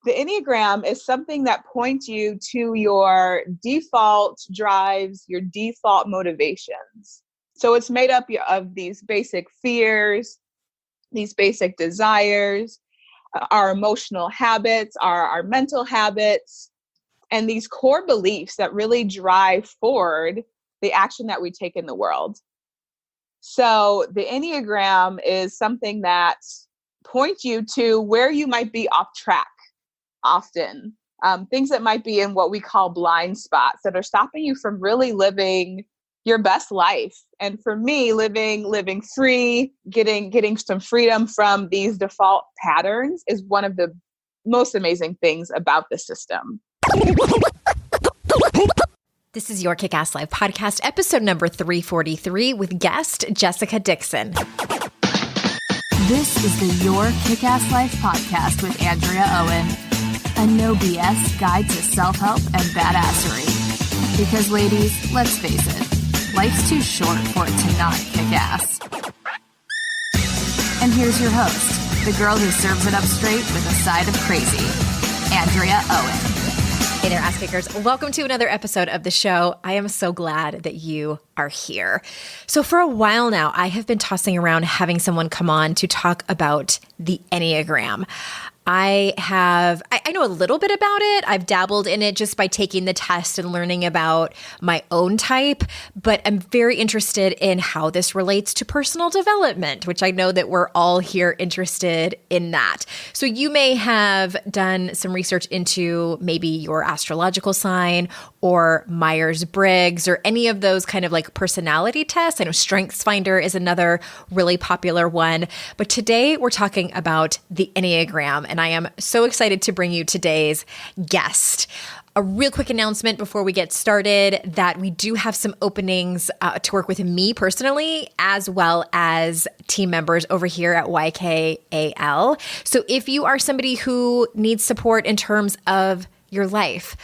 the Enneagram is something that points you to your default drives, your default motivations. So it's made up of these basic fears, these basic desires, our emotional habits, our mental habits, and these core beliefs that really drive forward the action that we take in the world. So the Enneagram is something that points you to where you might be off track often, things that might be in what we call blind spots that are stopping you from really living your best life. And for me, living free, getting some freedom from these default patterns is one of the most amazing things about the system. This is Your Kick-Ass Life podcast, episode number 343 with guest Jessica Dickson. This is the Your Kick-Ass Life podcast with Andrea Owen, a no BS guide to self-help and badassery. Because ladies, let's face it, life's too short for it to not kick ass. And here's your host, the girl who serves it up straight with a side of crazy, Andrea Owen. Hey there, ass kickers. Welcome to another episode of the show. I am so glad that you are here. So for a while now, I have been tossing around having someone come on to talk about the Enneagram. I know a little bit about it. I've dabbled in it just by taking the test and learning about my own type, but I'm very interested in how this relates to personal development, which I know that we're all here interested in that. So you may have done some research into maybe your astrological sign or Myers-Briggs or any of those kind of like personality tests. I know StrengthsFinder is another really popular one, but today we're talking about the Enneagram. And I am so excited to bring you today's guest. A real quick announcement before we get started that we do have some openings to work with me personally, as well as team members over here at YKAL. So if you are somebody who needs support in terms of your life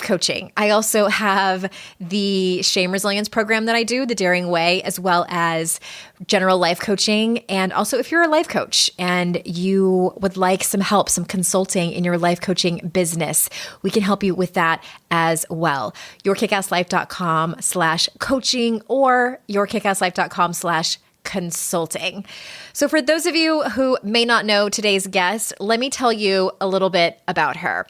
coaching. I also have the Shame Resilience program that I do, the Daring Way, as well as general life coaching. And also if you're a life coach and you would like some help, some consulting in your life coaching business, we can help you with that as well. yourkickasslife.com/coaching or yourkickasslife.com/consulting. So for those of you who may not know today's guest, let me tell you a little bit about her.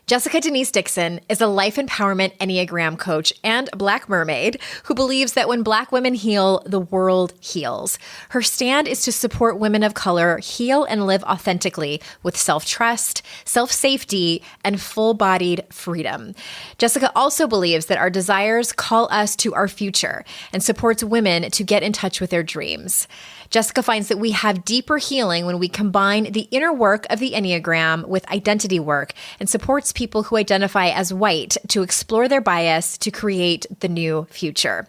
Jessica Denise Dickson is a life empowerment Enneagram coach and Black mermaid who believes that when Black women heal, the world heals. Her stand is to support women of color heal and live authentically with self-trust, self-safety, and full-bodied freedom. Jessica also believes that our desires call us to our future and supports women to get in touch with their dreams. Jessica finds that we have deeper healing when we combine the inner work of the Enneagram with identity work and supports people who identify as white to explore their bias to create the new future.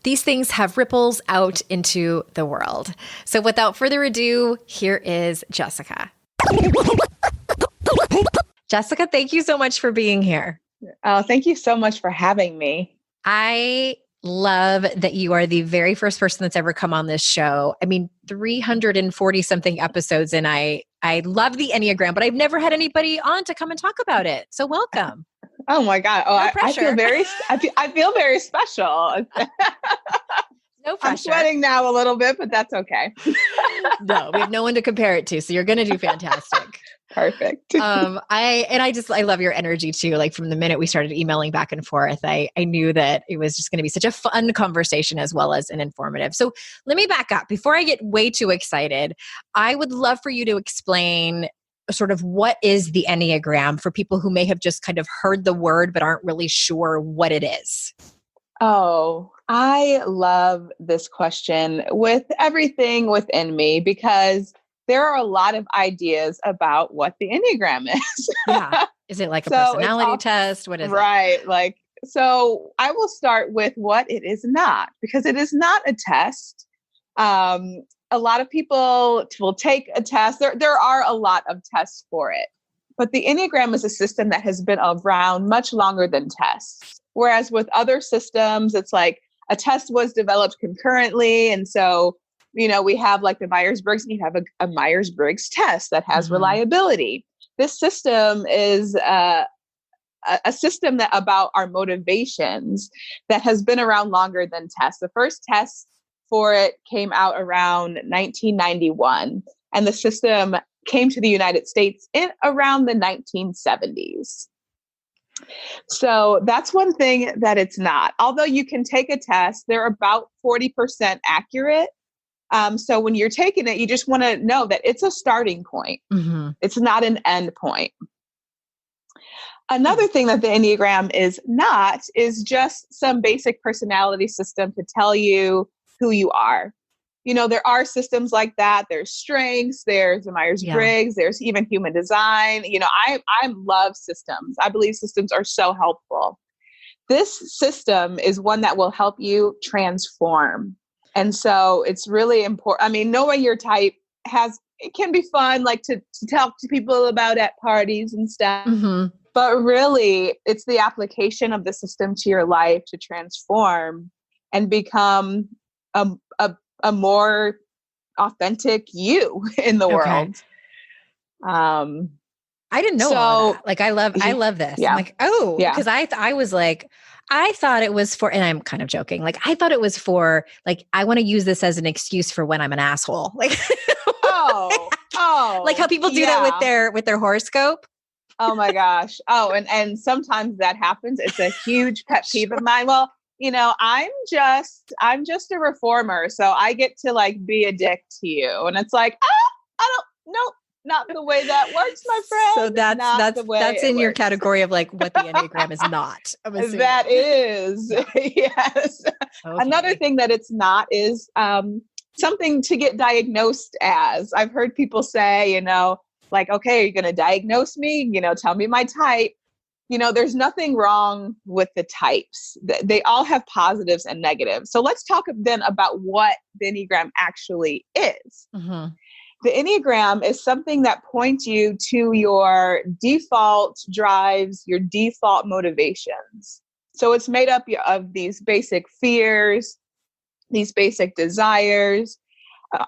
These things have ripples out into the world. So without further ado, here is Jessica. Jessica, thank you so much for being here. Oh, thank you so much for having me. I love that you are the very first person that's ever come on this show. I mean, 340 something episodes, and I love the Enneagram, but I've never had anybody on to come and talk about it. So welcome. Oh my God. Oh, No I feel very special. No pressure. I'm sweating now a little bit, but that's okay. No, we have no one to compare it to. So you're going to do fantastic. Perfect. I love your energy too. Like from the minute we started emailing back and forth, I knew that it was just going to be such a fun conversation as well as an informative. So let me back up. Before I get way too excited, I would love for you to explain sort of what is the Enneagram for people who may have just kind of heard the word but aren't really sure what it is. Oh, I love this question with everything within me because there are a lot of ideas about what the Enneagram is. Yeah. Is it like a personality test? What is it? Right. So I will start with what it is not, because it is not a test. A lot of people will take a test. There are a lot of tests for it, but the Enneagram is a system that has been around much longer than tests. Whereas with other systems, it's like a test was developed concurrently. And so we have like the Myers-Briggs, and you have a Myers-Briggs test that has reliability. this system is a system that about our motivations that has been around longer than tests. The first test for it came out around 1991, and the system came to the United States in around the 1970s. So that's one thing that it's not. Although you can take a test, they're about 40% accurate. So when you're taking it, you just want to know that it's a starting point. Mm-hmm. It's not an end point. Another thing that the Enneagram is not is just some basic personality system to tell you who you are. You know, there are systems like that. There's strengths, there's the Myers-Briggs, there's even human design. You know, I love systems. I believe systems are so helpful. This system is one that will help you transform. And so it's really important. I mean, knowing your type it can be fun, like to talk to people about at parties and stuff. Mm-hmm. But really, it's the application of the system to your life to transform and become a more authentic you in the world. I didn't know all that. Like, I love this. Yeah. I'm like, because I was like, I thought it was for, and I'm kind of joking. Like, I thought it was for, like, I want to use this as an excuse for when I'm an asshole. Like, like how people do that with their horoscope. Oh my gosh. Oh, and sometimes that happens. It's a huge pet peeve of mine. Well, you know, I'm just a reformer. So I get to like be a dick to you. And it's like, nope, not the way that works, my friend. So that's in your category of like what the Enneagram is not. That is. Yes. Okay. Another thing that it's not is something to get diagnosed as. I've heard people say, you know, like, okay, you're going to diagnose me, you know, tell me my type. You know, there's nothing wrong with the types. They all have positives and negatives. So let's talk then about what the Enneagram actually is. Mm-hmm. The Enneagram is something that points you to your default drives, your default motivations. So it's made up of these basic fears, these basic desires,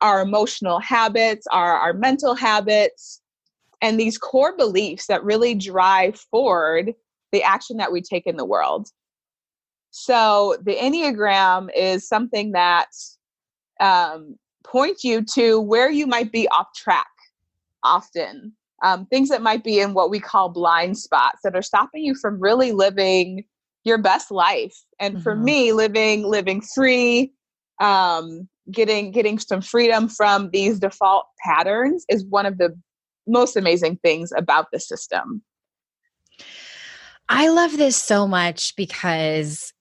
our emotional habits, our mental habits, and these core beliefs that really drive forward the action that we take in the world. So the Enneagram is something that points you to where you might be off track often. Things that might be in what we call blind spots that are stopping you from really living your best life. And for me, living free, getting some freedom from these default patterns is one of the most amazing things about the system. I love this so much because,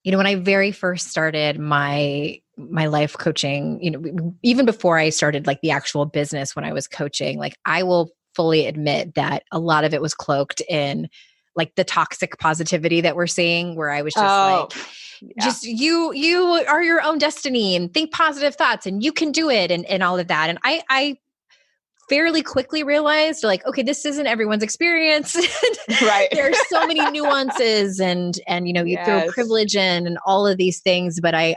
you know, when I very first started my life coaching, you know, even before I started like the actual business, when I was coaching, like I will fully admit that a lot of it was cloaked in like the toxic positivity that we're seeing, where I was just just you are your own destiny and think positive thoughts and you can do it and all of that. And I fairly quickly realized like, okay, this isn't everyone's experience. Right. There are so many nuances and, you know, you throw privilege in and all of these things. But I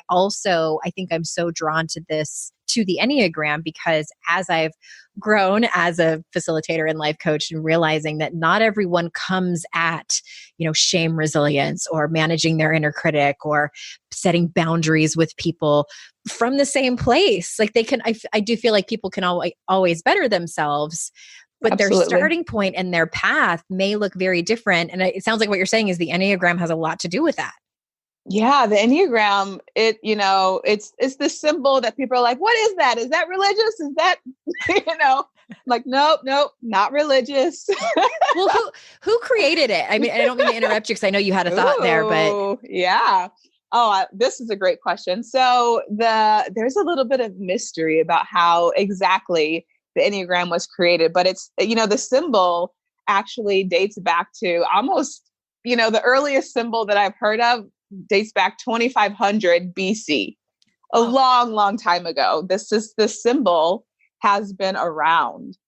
think I'm so drawn to the Enneagram because as I've grown as a facilitator and life coach and realizing that not everyone comes at, you know, shame resilience or managing their inner critic or setting boundaries with people from the same place. Like they can, I do feel like people can always better themselves, but their starting point and their path may look very different. And it sounds like what you're saying is the Enneagram has a lot to do with that. Yeah, the Enneagram, it's the symbol that people are like, what is that? Is that religious? Is that, you know, like, nope, not religious. Well, who created it? I mean, I don't mean to interrupt you because I know you had a thought there, but. Yeah. Oh, this is a great question. So there's a little bit of mystery about how exactly the Enneagram was created, but it's, you know, the symbol actually dates back to almost, you know, the earliest symbol that I've heard of dates back 2500 BC, long time ago. This symbol has been around.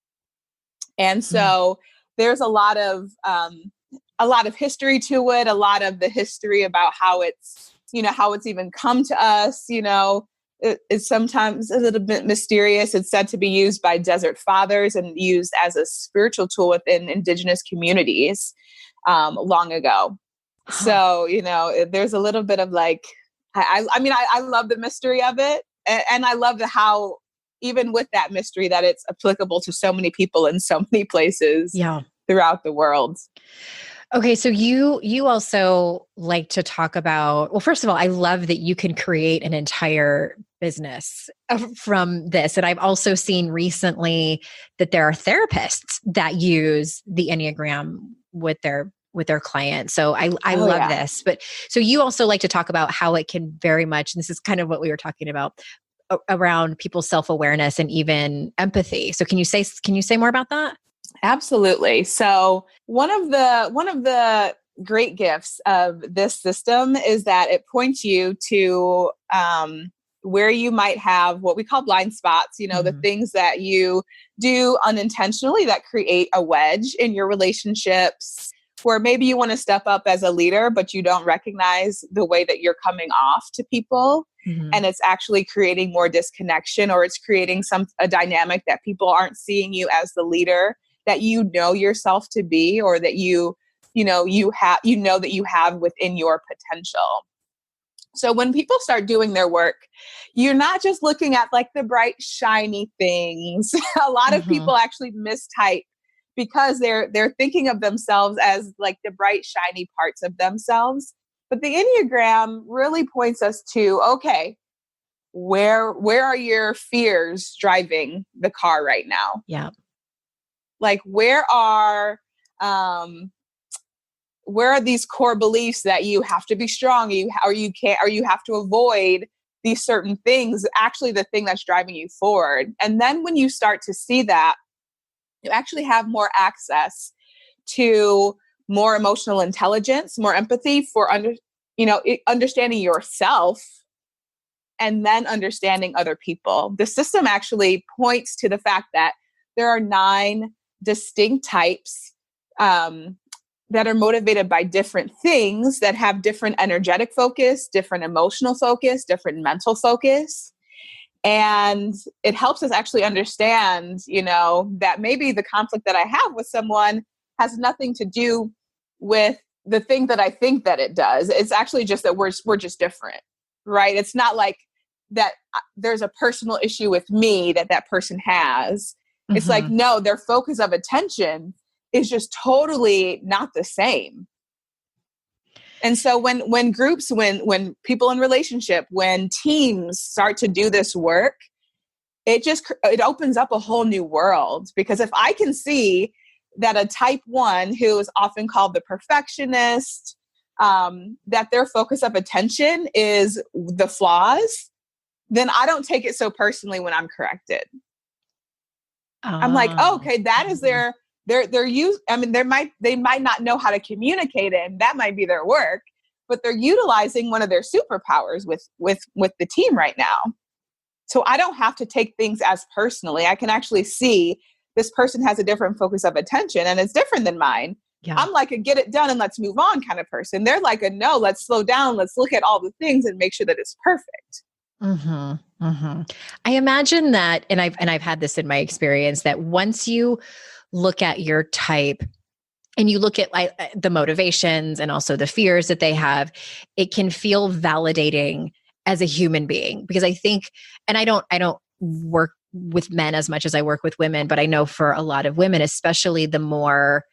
And so there's a lot of history to it, a lot of the history about how it's even come to us, you know, is sometimes a little bit mysterious. It's said to be used by desert fathers and used as a spiritual tool within indigenous communities long ago. So, there's a little bit of like, I love the mystery of it. And I love how, even with that mystery, that it's applicable to so many people in so many places throughout the world. Okay. So you also like to talk about, well, first of all, I love that you can create an entire business from this. And I've also seen recently that there are therapists that use the Enneagram with their clients. So I love this. But so you also like to talk about how it can very much, and this is kind of what we were talking about around people's self-awareness and even empathy. So can you say more about that? Absolutely. So one of the great gifts of this system is that it points you to where you might have what we call blind spots, the things that you do unintentionally that create a wedge in your relationships, where maybe you want to step up as a leader, but you don't recognize the way that you're coming off to people. And it's actually creating more disconnection, or it's creating a dynamic that people aren't seeing you as the leader that you know yourself to be, or that you have within your potential. So when people start doing their work, you're not just looking at like the bright, shiny things. A lot of people actually mistype because they're thinking of themselves as like the bright, shiny parts of themselves. But the Enneagram really points us to, okay, where are your fears driving the car right now? Yeah. Like, where are these core beliefs that you have to be strong, or you have to avoid these certain things, actually the thing that's driving you forward? And then when you start to see that, you actually have more access to more emotional intelligence, more empathy for understanding yourself, and then understanding other people. The system actually points to the fact that there are 9 distinct types that are motivated by different things, that have different energetic focus, different emotional focus, different mental focus. And it helps us actually understand, that maybe the conflict that I have with someone has nothing to do with the thing that I think that it does. It's actually just that we're just different, right? It's not like that there's a personal issue with me that person has. It's like, no, their focus of attention is just totally not the same. And so when groups, when people in relationship, when teams start to do this work, it opens up a whole new world. Because if I can see that a type 1, who is often called the perfectionist, that their focus of attention is the flaws, then I don't take it so personally when I'm corrected. I'm like, oh, okay, that is their use. I mean, they might not know how to communicate it, and that might be their work, but they're utilizing one of their superpowers with the team right now. So I don't have to take things as personally. I can actually see this person has a different focus of attention, and it's different than mine. Yeah. I'm like a get it done and let's move on kind of person. They're like a no, let's slow down. Let's look at all the things and make sure that it's perfect. I imagine that, and I've had this in my experience, that once you look at your type and you look at like the motivations and also the fears that they have, it can feel validating as a human being. Because I think, and I don't work with men as much as I work with women, but I know for a lot of women, especially the more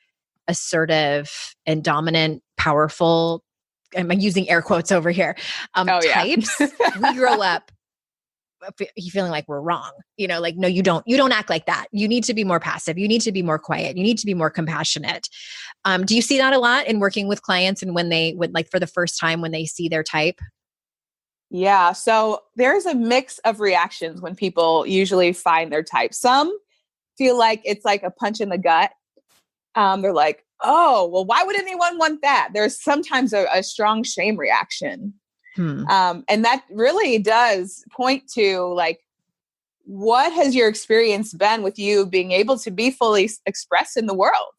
assertive and dominant, powerful, I'm using air quotes over here, types, we grow up feeling like we're wrong, like, no, you don't act like that. You need to be more passive. You need to be more quiet. You need to be more compassionate. Do you see that a lot in working with clients, and when they would, like, for the first time when they see their type? Yeah. So there's a mix of reactions when people usually find their type. Some feel like it's like a punch in the gut. They're like, oh, well, why would anyone want that? There's sometimes a strong shame reaction. And that really does point to, like, what has your experience been with you being able to be fully expressed in the world?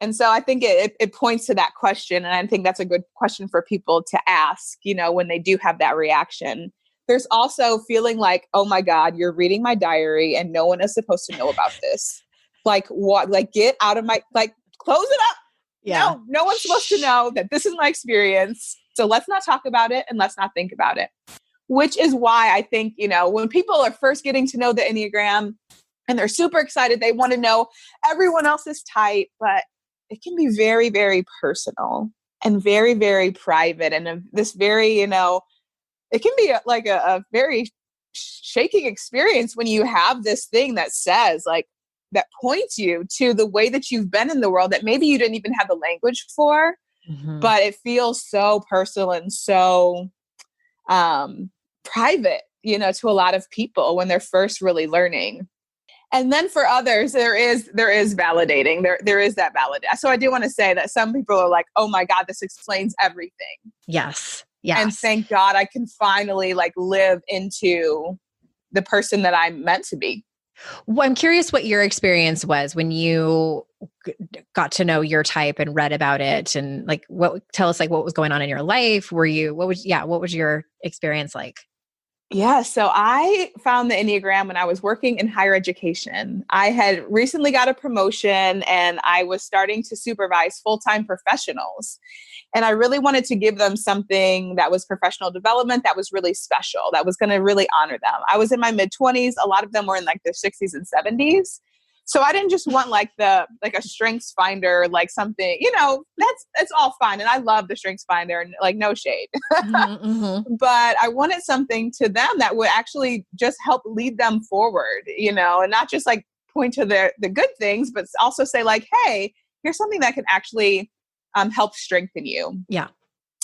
And so I think it points to that question. And I think that's a good question for people to ask, when they do have that reaction. there's also feeling like, oh my God, you're reading my diary and no one is supposed to know about this. Like what, like get out of my, like close it up. Yeah. No one's supposed to know that this is my experience. So let's not talk about it and let's not think about it. Which is why I think, when people are first getting to know the Enneagram and they're super excited, they want to know everyone else's type, but it can be very, very personal and very, very private. And this very, it can be a very shaking experience when you have this thing that says like, that points you to the way that you've been in the world that maybe you didn't even have the language for, but it feels so personal and so private, to a lot of people when they're first really learning. And then for others, there is validating. There is that validation. So I do want to say that some people are like, oh my God, this explains everything. Yes. And thank God I can finally like live into the person that I'm meant to be. Well, I'm curious what your experience was when you got to know your type and read about it, and like, tell us like what was going on in your life. What was your experience like? Yeah. So I found the Enneagram when I was working in higher education. I had recently got a promotion and I was starting to supervise full-time professionals. And I really wanted to give them something that was professional development that was really special, that was going to really honor them. I was in my mid-20s. A lot of them were in like their 60s and 70s. So I didn't just want like a strengths finder, like something, that's all fine. And I love the strengths finder and like no shade, but I wanted something to them that would actually just help lead them forward, and not just like point to the good things, but also say like, hey, here's something that can actually help strengthen you. Yeah.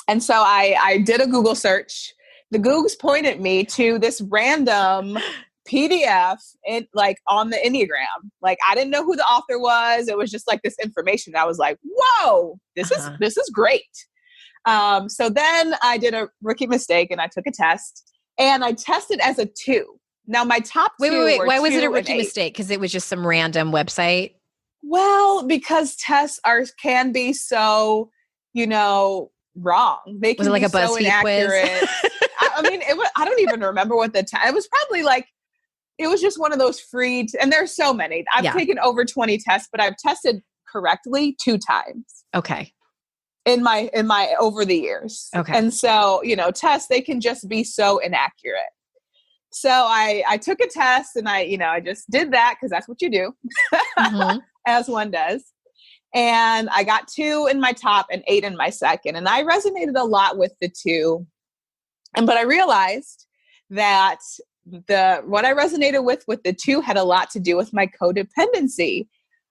And so I did a Google search. The Googles pointed me to this random PDF on the Enneagram. Like I didn't know who the author was. It was just like this information. I was like, whoa, this is great. So then I did a rookie mistake and I took a test and I tested as a 2. Now my top two were Why was it a 2 and rookie 8. mistake? Because it was just some random website? Well, because tests can be so, wrong. They can Was it like be a BuzzFeed so inaccurate. quiz? I mean, I don't even remember what it was probably like, it was just one of those free, and there's so many. I've taken over 20 tests, but I've tested correctly 2 times. Okay. In my over the years. Okay. And so, tests, they can just be so inaccurate. So I took a test and I just did that because that's what you do, as one does. And I got 2 in my top and 8 in my second. And I resonated a lot with the 2. But I realized that what I resonated with the 2 had a lot to do with my codependency.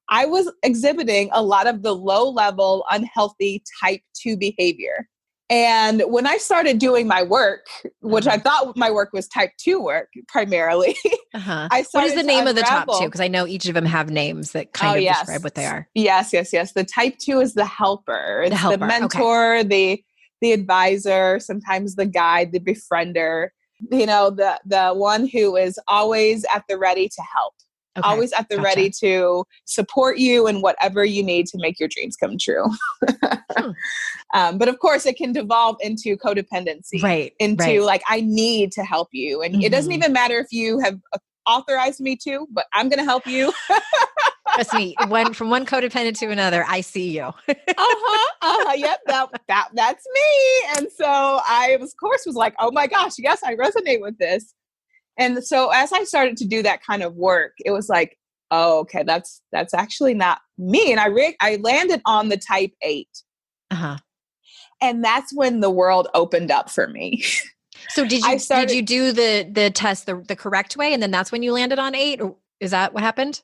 I was exhibiting a lot of the low-level, unhealthy type 2 behavior. And when I started doing my work, which I thought my work was type 2 work primarily, I started What is the name of the top 2? Because I know each of them have names that kind of describe what they are. Yes. The type 2 is the helper. It's the mentor, the advisor, sometimes the guide, the befriender. The one who is always at the ready to help. Okay, always at the ready to support you in whatever you need to make your dreams come true. But of course, it can devolve into codependency, right? Like, I need to help you. And it doesn't even matter if you have authorized me to, but I'm going to help you. Trust me, from one codependent to another, I see you. Yep, that's me. And so I, of course, was like, oh my gosh, yes, I resonate with this. And so as I started to do that kind of work, it was like, oh, okay, that's actually not me. And I landed on the type 8. And that's when the world opened up for me. So did you do the test the correct way, and then that's when you landed on 8? Or is that what happened?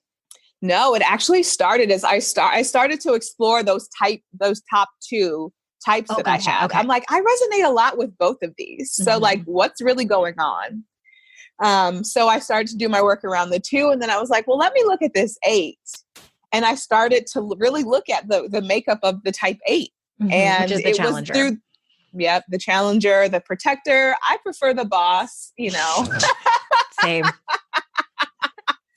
No, it actually started as I started to explore those top 2 types that I have. Okay. I'm like, I resonate a lot with both of these. So like, what's really going on? So I started to do my work around the 2, and then I was like, well, let me look at this 8. And I started to really look at the makeup of the type 8. And which is the challenger. Was through, the challenger, the protector. I prefer the boss, Same.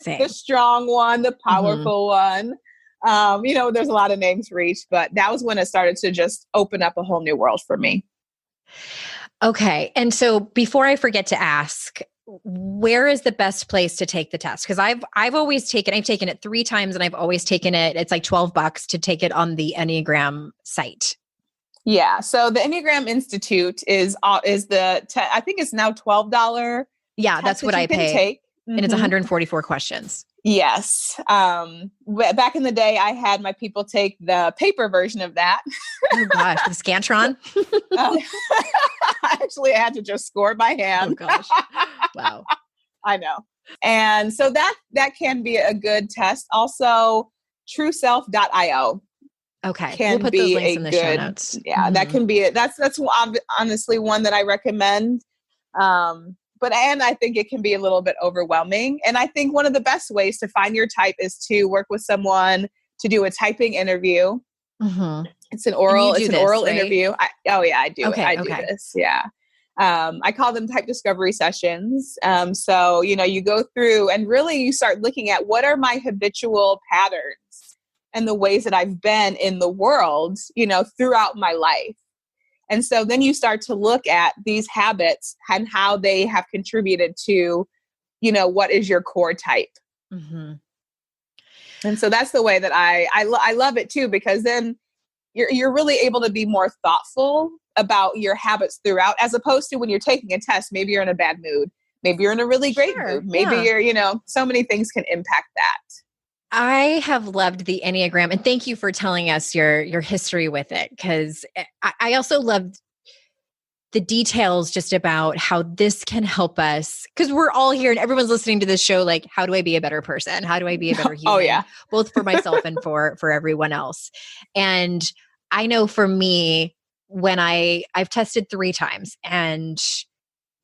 The strong one, the powerful one. There's a lot of names for each, but that was when it started to just open up a whole new world for me. Okay. And so before I forget to ask, where is the best place to take the test? Because I've taken it 3 times and I've always taken it. It's like $12 to take it on the Enneagram site. Yeah. So the Enneagram Institute I think it's now $12. Yeah, that's what I pay. Take. And it's 144 questions. Yes. Back in the day, I had my people take the paper version of that. Oh gosh, the Scantron. Actually, I had to just score by hand. Oh gosh. Wow. I know. And so that can be a good test. Also, trueself.io. Okay. We'll put those links in the show notes. Yeah, that can be it. That's honestly one that I recommend. But I think it can be a little bit overwhelming. And I think one of the best ways to find your type is to work with someone to do a typing interview. Mm-hmm. It's an oral right? interview. I do. Okay, I do this. Yeah. I call them type discovery sessions. So, you go through and really you start looking at what are my habitual patterns and the ways that I've been in the world, throughout my life. And so then you start to look at these habits and how they have contributed to, what is your core type. Mm-hmm. And so that's the way that I love it too, because then you're really able to be more thoughtful about your habits throughout, as opposed to when you're taking a test, maybe you're in a bad mood, maybe you're in a really great mood, maybe you're, so many things can impact that. I have loved the Enneagram, and thank you for telling us your history with it, because I also loved the details just about how this can help us, because we're all here and everyone's listening to this show like, how do I be a better person? How do I be a better human? Oh, yeah. Both for myself and for everyone else. And I know for me, when I've tested 3 times, and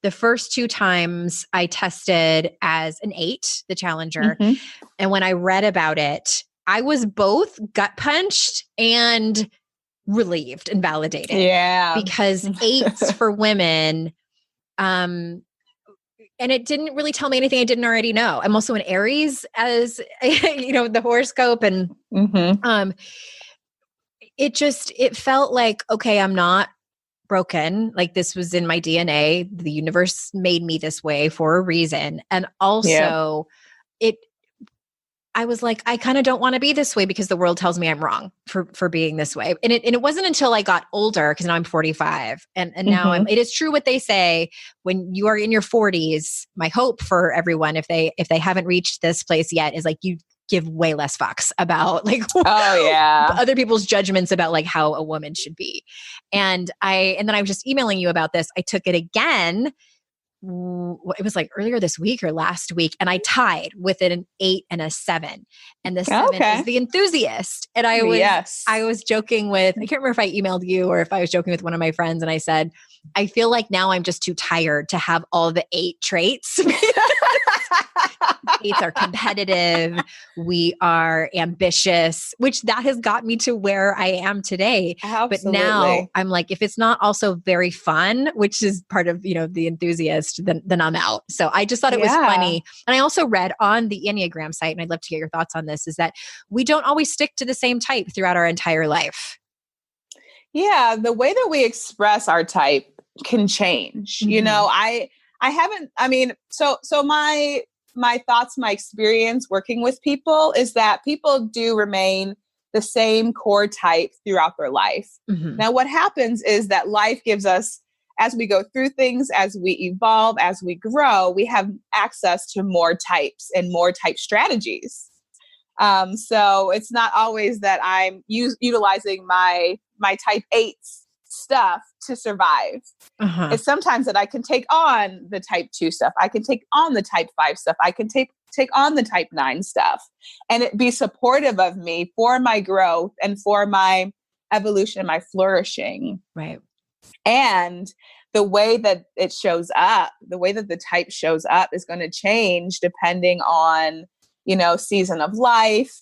the first 2 times I tested as an 8, the Challenger. Mm-hmm. And when I read about it, I was both gut punched and relieved and validated. Yeah. Because 8s for women, and it didn't really tell me anything I didn't already know. I'm also an Aries, as the horoscope, and it felt like, okay, I'm not broken. Like, this was in my DNA. The universe made me this way for a reason. And also I was like, I kind of don't want to be this way because the world tells me I'm wrong for being this way. And it wasn't until I got older, because now I'm 45 and now it is true what they say, when you are in your 40s, my hope for everyone, if they haven't reached this place yet, is like, you give way less fucks about like other people's judgments about like how a woman should be. And then I was just emailing you about this. I took it again. It was like earlier this week or last week, and I tied with an 8 and a 7, and the 7 is the enthusiast. And I was joking with, I can't remember if I emailed you or if I was joking with one of my friends, and I said, I feel like now I'm just too tired to have all the 8 traits. 8s are competitive. We are ambitious, which that has got me to where I am today. Absolutely. But now I'm like, if it's not also very fun, which is part of, the enthusiast, then I'm out. So I just thought it was funny. And I also read on the Enneagram site, and I'd love to get your thoughts on this, is that we don't always stick to the same type throughout our entire life. Yeah. The way that we express our type can change. I haven't, so my thoughts, my experience working with people is that people do remain the same core type throughout their life. Mm-hmm. Now, what happens is that life gives us, as we go through things, as we evolve, as we grow, we have access to more types and more type strategies. So it's not always that I'm utilizing my type 8 stuff to survive. It's sometimes that I can take on the type 2 stuff. I can take on the type 5 stuff. I can take on the type 9 stuff, and it be supportive of me for my growth and for my evolution and my flourishing. Right. And the way that it shows up, the way that the type shows up is going to change depending on, season of life,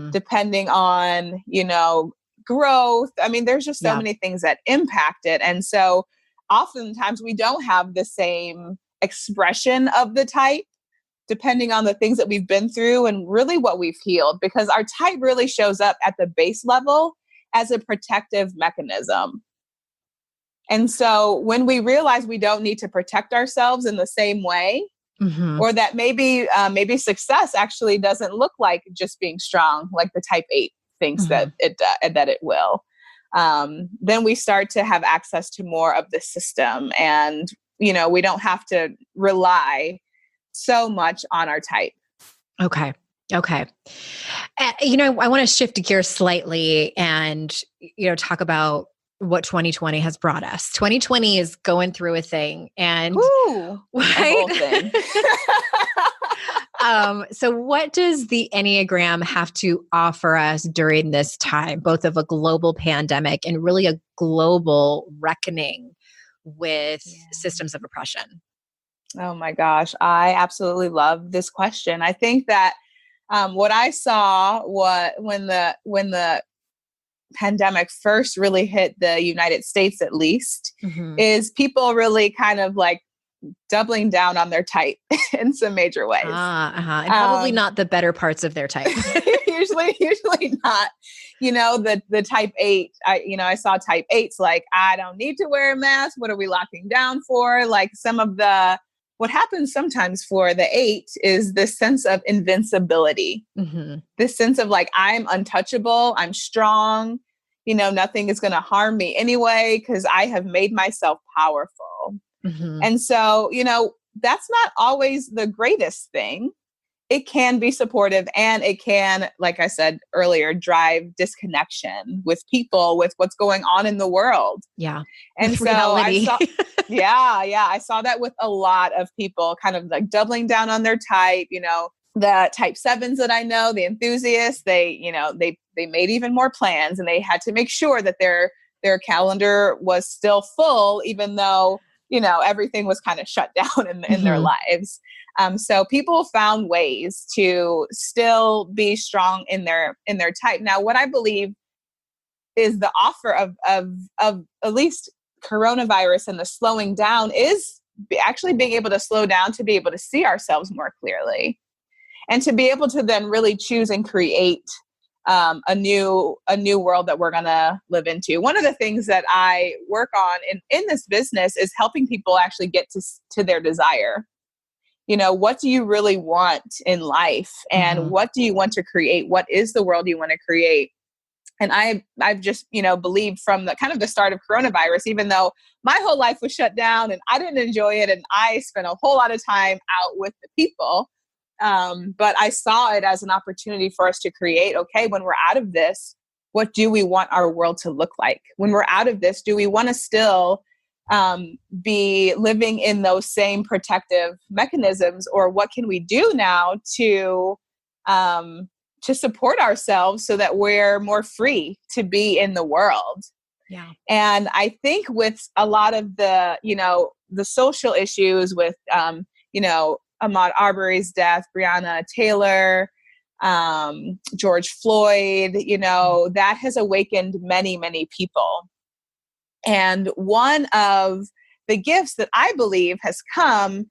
depending on, growth. There's just so many things that impact it. And so oftentimes we don't have the same expression of the type, depending on the things that we've been through and really what we've healed, because our type really shows up at the base level as a protective mechanism. And so when we realize we don't need to protect ourselves in the same way, or that maybe success actually doesn't look like just being strong, like the type 8 thinks that it will, then we start to have access to more of the system. And, we don't have to rely so much on our type. Okay. I want to shift gears slightly and, talk about what 2020 has brought us. 2020 is going through a thing, and right? Thing. So what does the Enneagram have to offer us during this time, both of a global pandemic and really a global reckoning with systems of oppression? Oh my gosh, I absolutely love this question. I think that what I saw when the pandemic first really hit the United States, at least, is people really kind of like doubling down on their type in some major ways. And probably not the better parts of their type. usually not. The type 8, I saw type 8s like, I don't need to wear a mask. What are we locking down for? Like what happens sometimes for the 8 is this sense of invincibility, this sense of like, I'm untouchable, I'm strong, nothing is going to harm me anyway, because I have made myself powerful. And so, that's not always the greatest thing. It can be supportive, and it can, like I said earlier, drive disconnection with people, with what's going on in the world. Yeah. And so reality. I saw that with a lot of people kind of like doubling down on their type. The type 7s that I know, the enthusiasts, they made even more plans, and they had to make sure that their calendar was still full, even though, everything was kind of shut down in their lives. So people found ways to still be strong in their type. Now, what I believe is the offer of at least coronavirus and the slowing down is actually being able to slow down, to be able to see ourselves more clearly, and to be able to then really choose and create a new world that we're going to live into. One of the things that I work on in this business is helping people actually get to their desire. What do you really want in life, and what do you want to create? What is the world you want to create? And I've just, believed from the kind of the start of coronavirus, even though my whole life was shut down and I didn't enjoy it, and I spent a whole lot of time out with the people. But I saw it as an opportunity for us to create, okay, when we're out of this, what do we want our world to look like? When we're out of this, do we want to still be living in those same protective mechanisms, or what can we do now to support ourselves so that we're more free to be in the world? Yeah. And I think with a lot of the social issues with, Ahmaud Arbery's death, Breonna Taylor, George Floyd, that has awakened many, many people. And one of the gifts that I believe has come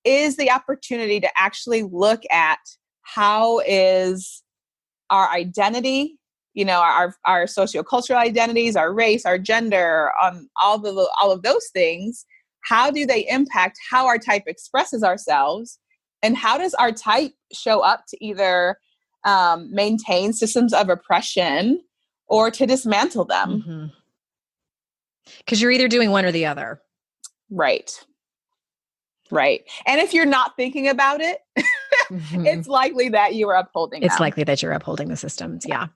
is the opportunity to actually look at how is our identity, our sociocultural identities, our race, our gender, all of those things. How do they impact how our type expresses ourselves? And how does our type show up to either maintain systems of oppression or to dismantle them? Because you're either doing one or the other. Right. And if you're not thinking about it, it's likely that you are upholding them. It's likely that you're upholding the systems. Yeah.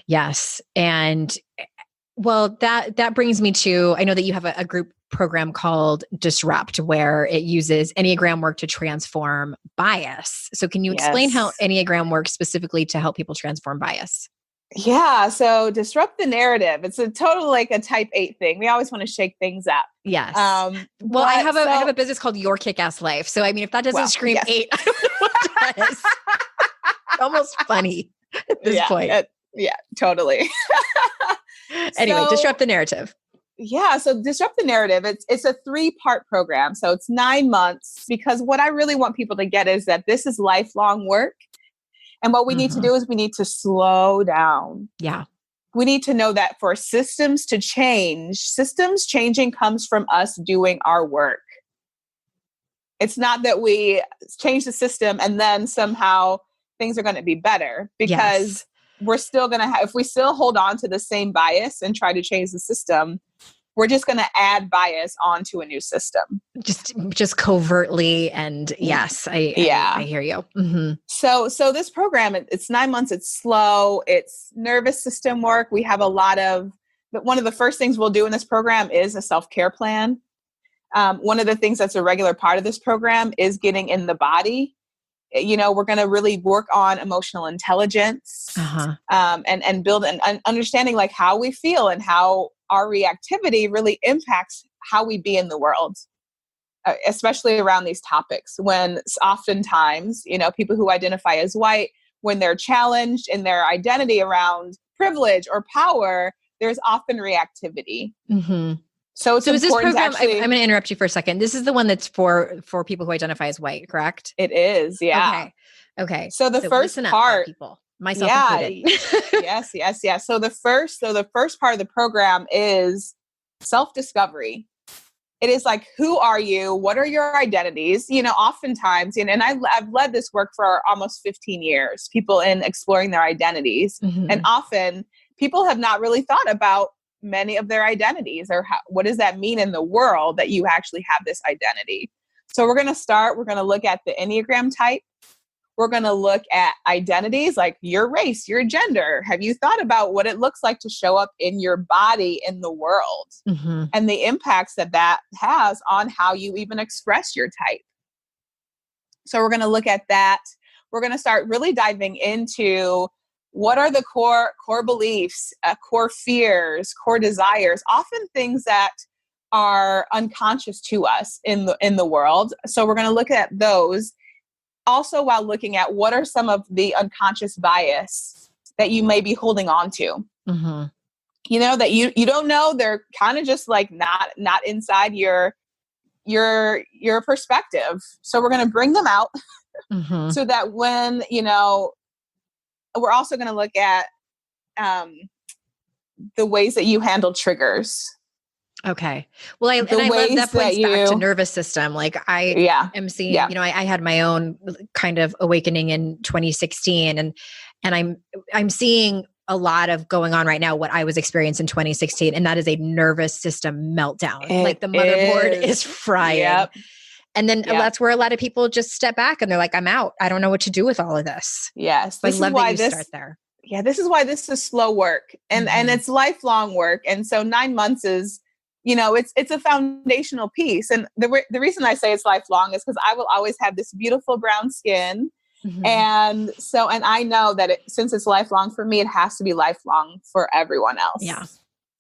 Yes. And well, that brings me to, I know that you have a group program called Disrupt, where it uses Enneagram work to transform bias. So can you explain how Enneagram works specifically to help people transform bias? Yeah. So disrupt the narrative. It's a total like a type 8 thing. We always want to shake things up. Yes. Well, I have a business called Your Kick-Ass Life. So I mean, if that doesn't scream 8, I don't know what does. It's almost funny at this point. Yeah, totally. Anyway, disrupt the narrative. Yeah. So disrupt the narrative. It's a 3-part program. So it's 9 months, because what I really want people to get is that this is lifelong work. And what we need to do is we need to slow down. Yeah. we need to know that for systems to change, systems changing comes from us doing our work. It's not that we change the system and then somehow things are going to be better, because we're still going to have, if we still hold on to the same bias and try to change the system, we're just going to add bias onto a new system. Just covertly. And yes, I hear you. Mm-hmm. So this program, it's 9 months. It's slow. It's nervous system work. We have one of the first things we'll do in this program is a self-care plan. One of the things that's a regular part of this program is getting in the body. We're going to really work on emotional intelligence, and build an understanding like how we feel and how our reactivity really impacts how we be in the world, especially around these topics. When oftentimes, people who identify as white, when they're challenged in their identity around privilege or power, there's often reactivity. Mm-hmm. So is this program, I'm going to interrupt you for a second. This is the one that's for people who identify as white, correct? It is. Yeah. Okay. So the first part, people, myself included. Yes. So the first part of the program is self-discovery. It is like, who are you? What are your identities? Oftentimes, and I've led this work for almost 15 years, people in exploring their identities. Mm-hmm. And often people have not really thought about many of their identities, or what does that mean in the world that you actually have this identity. So we're going to look at the Enneagram type. We're going to look at identities like your race, your gender. Have you thought about what it looks like to show up in your body in the world, mm-hmm. and the impacts that has on how you even express your type? So we're going to look at that. We're going to start really diving into what are the core beliefs, core fears, core desires, often things that are unconscious to us in the world. So we're going to look at those also, while looking at what are some of the unconscious bias that you may be holding on to. Mm-hmm. That you don't know, they're kind of just like not inside your perspective. So we're going to bring them out mm-hmm. so that when, we're also going to look at the ways that you handle triggers. Okay. Well, I love that points back to nervous system. Like I am seeing, I had my own kind of awakening in 2016, and I'm seeing a lot of going on right now, what I was experiencing in 2016. And that is a nervous system meltdown. Like the motherboard is frying. Yep. And then that's where a lot of people just step back and they're like, I'm out. I don't know what to do with all of this. Yes. So I love that you start there. Yeah. This is why this is slow work, and it's lifelong work. And so 9 months is, it's a foundational piece. And the reason I say it's lifelong is because I will always have this beautiful brown skin. Mm-hmm. And I know that since it's lifelong for me, it has to be lifelong for everyone else. Yeah.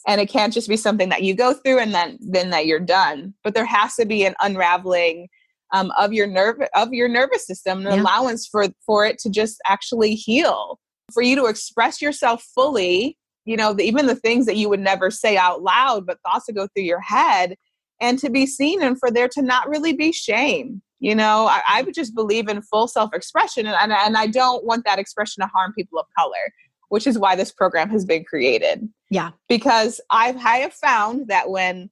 And it can't just be something that you go through and then that you're done. But there has to be an unraveling of your nervous system, an allowance for it to just actually heal, for you to express yourself fully. Even the things that you would never say out loud, but thoughts that go through your head, and to be seen, and for there to not really be shame. I would just believe in full self-expression, and I don't want that expression to harm people of color, which is why this program has been created. Yeah. Because I have found that when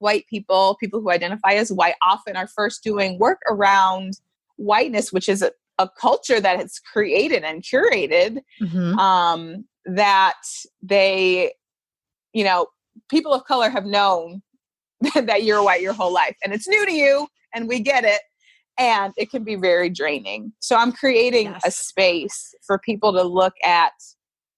white people who identify as white, often are first doing work around whiteness, which is a culture that it's created and curated, mm-hmm. That they, people of color have known that you're white your whole life, and it's new to you, and we get it, and it can be very draining. So I'm creating a space for people to look at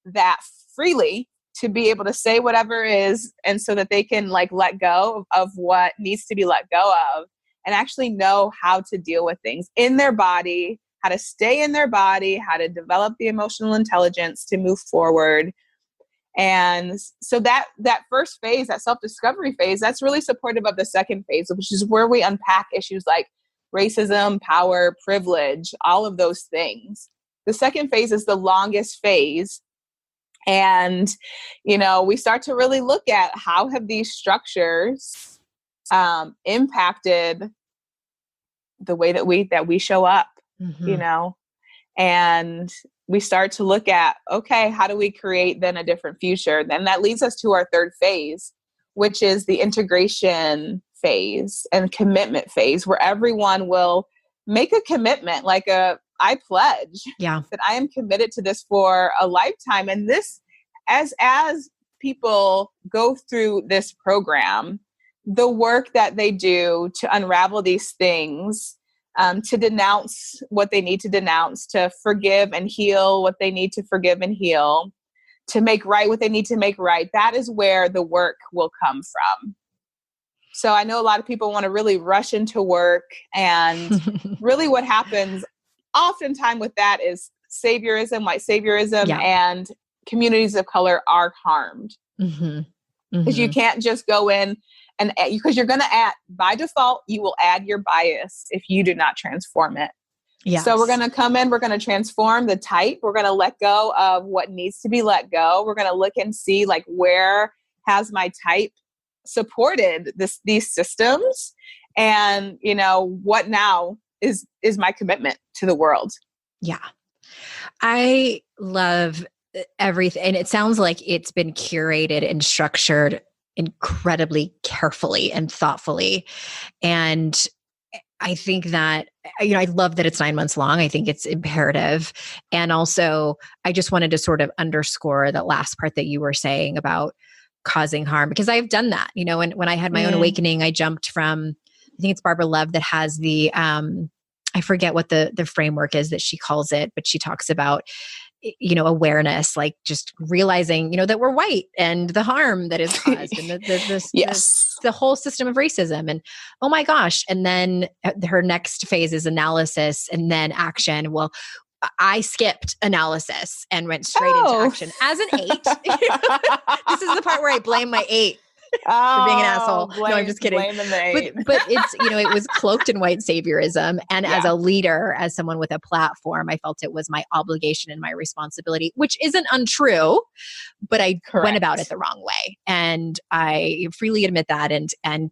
that freely, to be able to say whatever is, and so that they can let go of what needs to be let go of, and actually know how to deal with things in their body, how to stay in their body, how to develop the emotional intelligence to move forward. And so that first phase, that self-discovery phase, that's really supportive of the second phase, which is where we unpack issues like racism, power, privilege, all of those things. The second phase is the longest phase. And, we start to really look at how have these structures impacted the way that we show up, mm-hmm. And we start to look at, okay, how do we create then a different future? Then that leads us to our third phase, which is the integration phase and commitment phase, where everyone will make a commitment, like I pledge that I am committed to this for a lifetime. And this, as people go through this program, the work that they do to unravel these things, to denounce what they need to denounce, to forgive and heal what they need to forgive and heal, to make right what they need to make right, that is where the work will come from. So I know a lot of people want to really rush into work, and really what happens oftentimes with that is saviorism, white saviorism, and communities of color are harmed. Because you can't just go in and, because you're going to add, by default, you will add your bias if you do not transform it. Yes. So we're going to come in, we're going to transform the type. We're going to let go of what needs to be let go. We're going to look and see, like, where has my type supported these systems, and what now is my commitment to the world. I love everything, and it sounds like it's been curated and structured incredibly carefully and thoughtfully. And I think that, I love that it's 9 months long. I think it's imperative. And also, I just wanted to sort of underscore that last part that you were saying about causing harm, because I've done that. When I had my own awakening, I jumped from, I think it's Barbara Love that has the, I forget what the framework is that she calls it, but she talks about, awareness, like just realizing, that we're white and the harm that is caused and the whole system of racism, and oh my gosh. And then her next phase is analysis and then action. Well, I skipped analysis and went straight into action as an 8. This is the part where I blame my 8 for being an asshole. No, I'm just kidding. But it's, it was cloaked in white saviorism. And as a leader, as someone with a platform, I felt it was my obligation and my responsibility, which isn't untrue, but I went about it the wrong way. And I freely admit that. And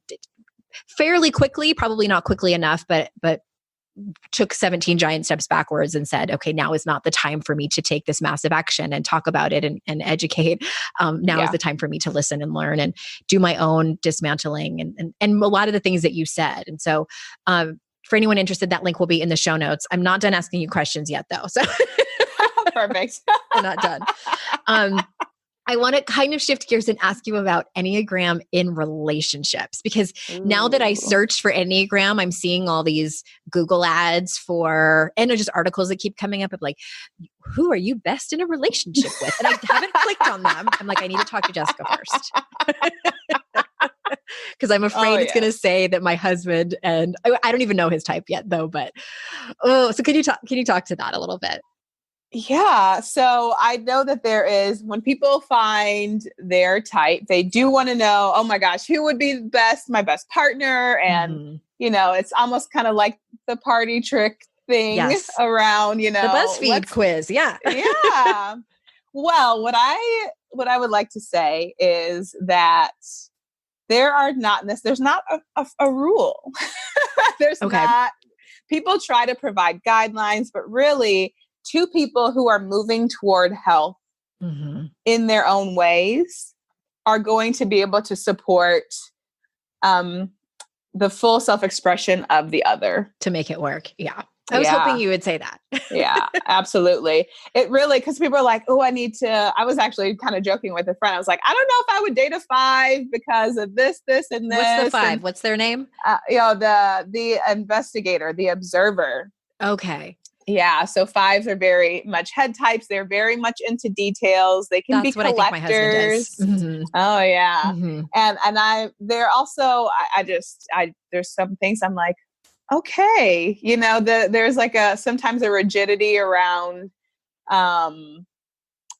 fairly quickly, probably not quickly enough, but took 17 giant steps backwards and said, okay, now is not the time for me to take this massive action and talk about it and educate. Now is the time for me to listen and learn and do my own dismantling and a lot of the things that you said. And so for anyone interested, that link will be in the show notes. I'm not done asking you questions yet, though. So perfect. I'm not done. I want to kind of shift gears and ask you about Enneagram in relationships, because now that I searched for Enneagram, I'm seeing all these Google ads and just articles that keep coming up of like, who are you best in a relationship with? And I haven't clicked on them. I'm like, I need to talk to Jessica first. Because I'm afraid it's going to say that my husband, and I don't even know his type yet though, but so can you talk to that a little bit? Yeah. So I know that there is, when people find their type, they do want to know, oh my gosh, who would be my best partner? And, it's almost kind of like the party trick thing around, the BuzzFeed quiz. Yeah. Yeah. Well, what I would like to say is that there's not a rule. There's not, people try to provide guidelines, but really, two people who are moving toward health in their own ways are going to be able to support the full self-expression of the other. To make it work. Yeah. I was hoping you would say that. Yeah, absolutely. It really, because people are like, oh, I was actually kind of joking with a friend. I was like, I don't know if I would date a 5 because of this, and this. What's the 5? What's their name? The investigator, the observer. Okay. Yeah. So 5s are very much head types. They're very much into details. They can be collectors. That's what I think my husband does. Mm-hmm. Oh yeah. Mm-hmm. They're also, there's some things I'm like, okay, there's like sometimes a rigidity around,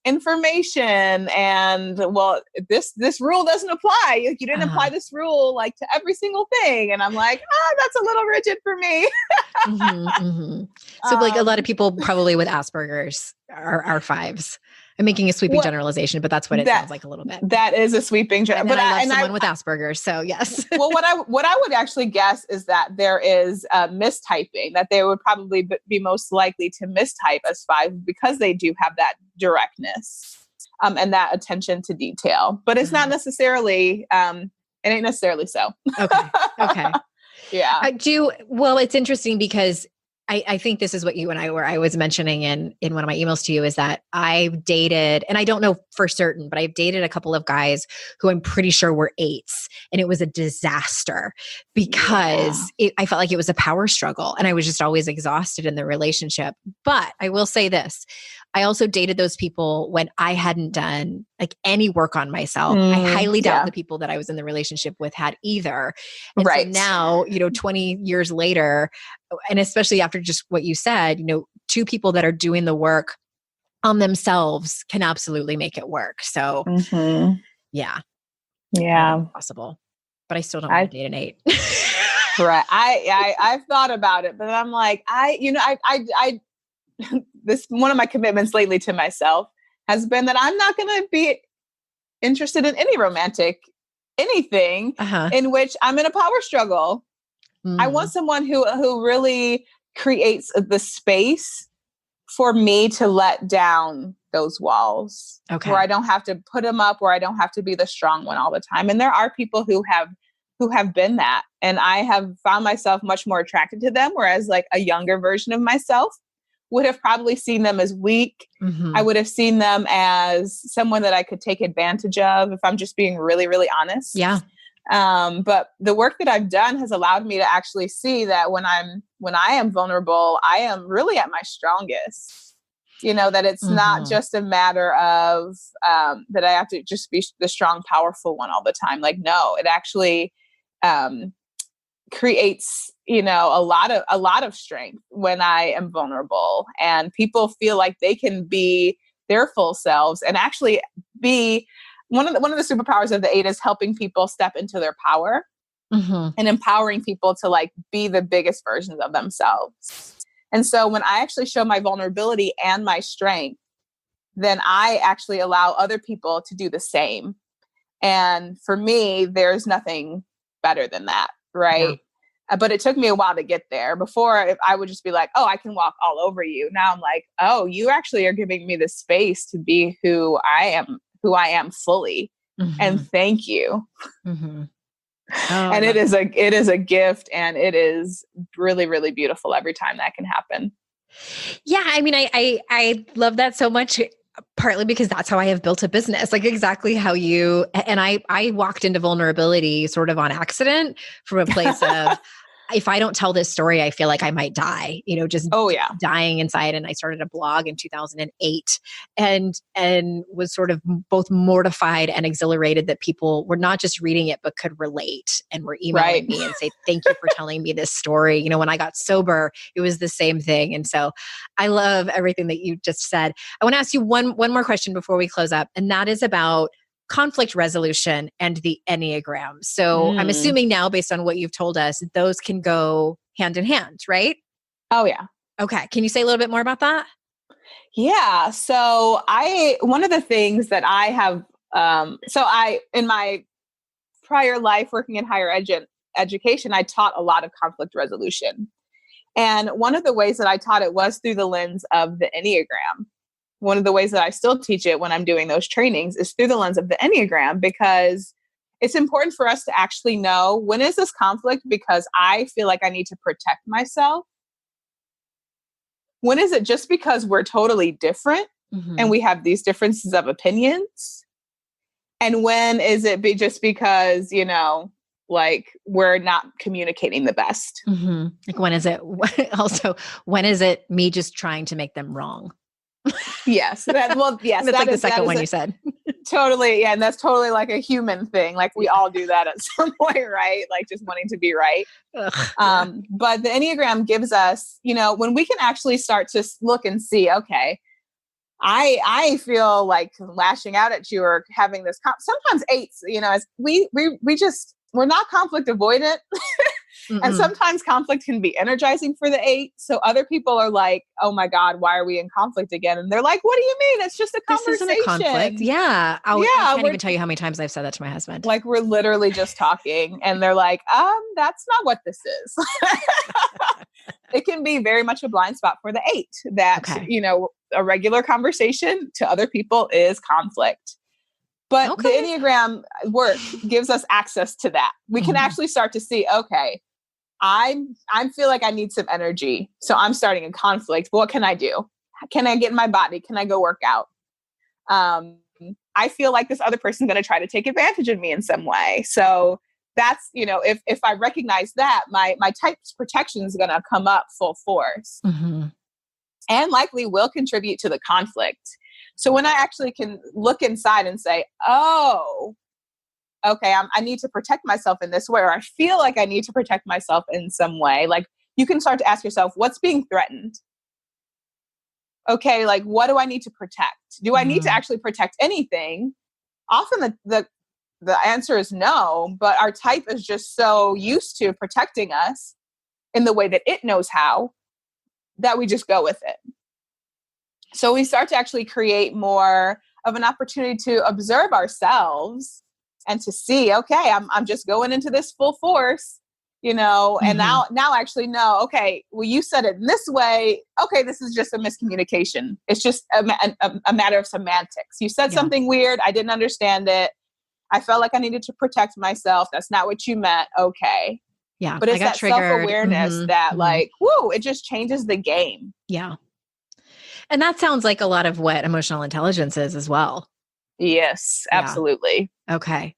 information and, well, this rule doesn't apply. Like, you didn't apply this rule like to every single thing. And I'm like, that's a little rigid for me. So like a lot of people probably with Asperger's are 5s. I'm making a sweeping What- generalization, but that's what it sounds like a little bit. That is a sweeping But I love someone with Asperger's. So yes. Well, what I would actually guess is that there is mistyping, that they would probably be most likely to mistype as 5 because they do have that directness and that attention to detail. But it's not necessarily, it ain't necessarily so. Okay. Yeah. Well, it's interesting because I think this is what you and I was mentioning in one of my emails to you, is that I've dated, and I don't know for certain, but I've dated a couple of guys who I'm pretty sure were 8s, and it was a disaster because I felt like it was a power struggle and I was just always exhausted in the relationship. But I will say this, I also dated those people when I hadn't done like any work on myself. I highly doubt the people that I was in the relationship with had either. And so now, 20 years later, and especially after just what you said, 2 people that are doing the work on themselves can absolutely make it work. So yeah. Possible. But I still don't want to date an 8. Right. I've thought about it, but I'm like, this one of my commitments lately to myself has been that I'm not going to be interested in any romantic anything in which I'm in a power struggle. I want someone who really creates the space for me to let down those walls, where I don't have to put them up, where I don't have to be the strong one all the time. And there are people who have been that, and I have found myself much more attracted to them, whereas like a younger version of myself would have probably seen them as weak. I would have seen them as someone that I could take advantage of, if I'm just being really, really honest. Yeah. But the work that I've done has allowed me to actually see that when I am vulnerable, I am really at my strongest. That it's not just a matter of that I have to just be the strong, powerful one all the time. Like, no, it actually creates, a lot of strength when I am vulnerable, and people feel like they can be their full selves and actually be one of the superpowers of the 8 is helping people step into their power and empowering people to like be the biggest versions of themselves. And so when I actually show my vulnerability and my strength, then I actually allow other people to do the same. And for me, there's nothing better than that. Right. Yeah. But it took me a while to get there. Before, I would just be like, oh, I can walk all over you. Now I'm like, oh, you actually are giving me the space to be who I am fully. And thank you. Oh, and it is a gift, and it is really, really beautiful every time that can happen. Yeah. I mean, I love that so much, partly because that's how I have built a business, like exactly how you, and I walked into vulnerability sort of on accident from a place of, if I don't tell this story, I feel like I might die, just dying inside. And I started a blog in 2008 and was sort of both mortified and exhilarated that people were not just reading it, but could relate and were emailing me and say, thank you for telling me this story. When I got sober, it was the same thing. And so I love everything that you just said. I want to ask you one more question before we close up. And that is about conflict resolution and the Enneagram. So I'm assuming now, based on what you've told us, those can go hand in hand, right? Oh, yeah. Okay. Can you say a little bit more about that? Yeah. So one of the things that I have, in my prior life working in higher education, I taught a lot of conflict resolution. And one of the ways that I taught it was through the lens of the Enneagram. One of the ways that I still teach it when I'm doing those trainings is through the lens of the Enneagram, because it's important for us to actually know, when is this conflict because I feel like I need to protect myself? When is it just because we're totally different and we have these differences of opinions? And when is it just because, like we're not communicating the best? Like when is it also, when is it me just trying to make them wrong? Yes. That's like the second one you said. Totally. Yeah. And that's totally like a human thing. Like we all do that at some point, right? Like just wanting to be right. But the Enneagram gives us, when we can actually start to look and see, okay, I feel like lashing out at you or having this, sometimes 8s, as we're not conflict avoidant. And sometimes conflict can be energizing for the 8. So other people are like, oh my God, why are we in conflict again? And they're like, what do you mean? It's just a conversation. This isn't a conflict. Yeah. I can't even tell you how many times I've said that to my husband. Like, we're literally just talking. And they're like, that's not what this is. It can be very much a blind spot for the 8 that, a regular conversation to other people is conflict. But the Enneagram work gives us access to that. We can actually start to see, okay, I feel like I need some energy. So I'm starting a conflict. What can I do? Can I get in my body? Can I go work out? I feel like this other person's going to try to take advantage of me in some way. So that's, if I recognize that, my type's protection is going to come up full force and likely will contribute to the conflict. So when I actually can look inside and say, oh, okay, I need to protect myself in this way, or I feel like I need to protect myself in some way. Like, you can start to ask yourself, what's being threatened? Okay, like, what do I need to protect? Do I need to actually protect anything? Often the answer is no, but our type is just so used to protecting us in the way that it knows how, that we just go with it. So we start to actually create more of an opportunity to observe ourselves and to see, okay, I'm just going into this full force, and now actually know, okay, well, you said it in this way. Okay, this is just a miscommunication. It's just a matter of semantics. You said something weird. I didn't understand it. I felt like I needed to protect myself. That's not what you meant. Okay. Yeah. But it's that self-awareness that like, whoo, it just changes the game. Yeah. And that sounds like a lot of what emotional intelligence is as well. Yes, absolutely. Yeah. Okay.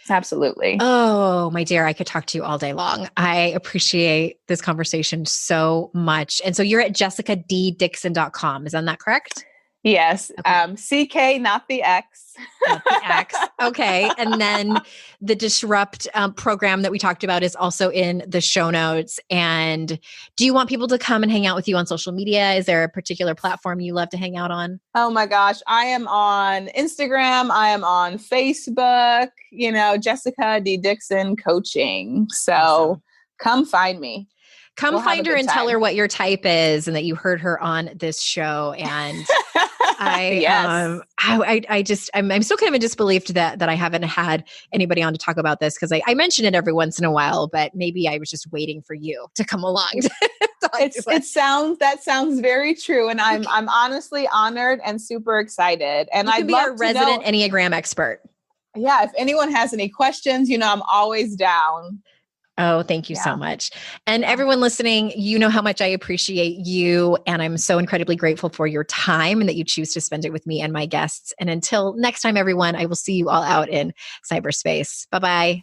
Absolutely. Oh, my dear, I could talk to you all day long. I appreciate this conversation so much. And so you're at jessicaddickson.com. Is that correct? Yes. Okay. CK, not the X. Not the X. Okay. And then the Disrupt program that we talked about is also in the show notes. And do you want people to come and hang out with you on social media? Is there a particular platform you love to hang out on? Oh my gosh. I am on Instagram. I am on Facebook, Jessica D. Dickson Coaching. So come find me. We'll find her and tell her what your type is and that you heard her on this show. And I'm still kind of in disbelief that I haven't had anybody on to talk about this, because I mention it every once in a while, but maybe I was just waiting for you to come along. That sounds very true. And I'm honestly honored and super excited. And I'd love to be a resident Enneagram expert. Yeah. If anyone has any questions, I'm always down. Oh, thank you so much. And everyone listening, you know how much I appreciate you. And I'm so incredibly grateful for your time and that you choose to spend it with me and my guests. And until next time, everyone, I will see you all out in cyberspace. Bye-bye.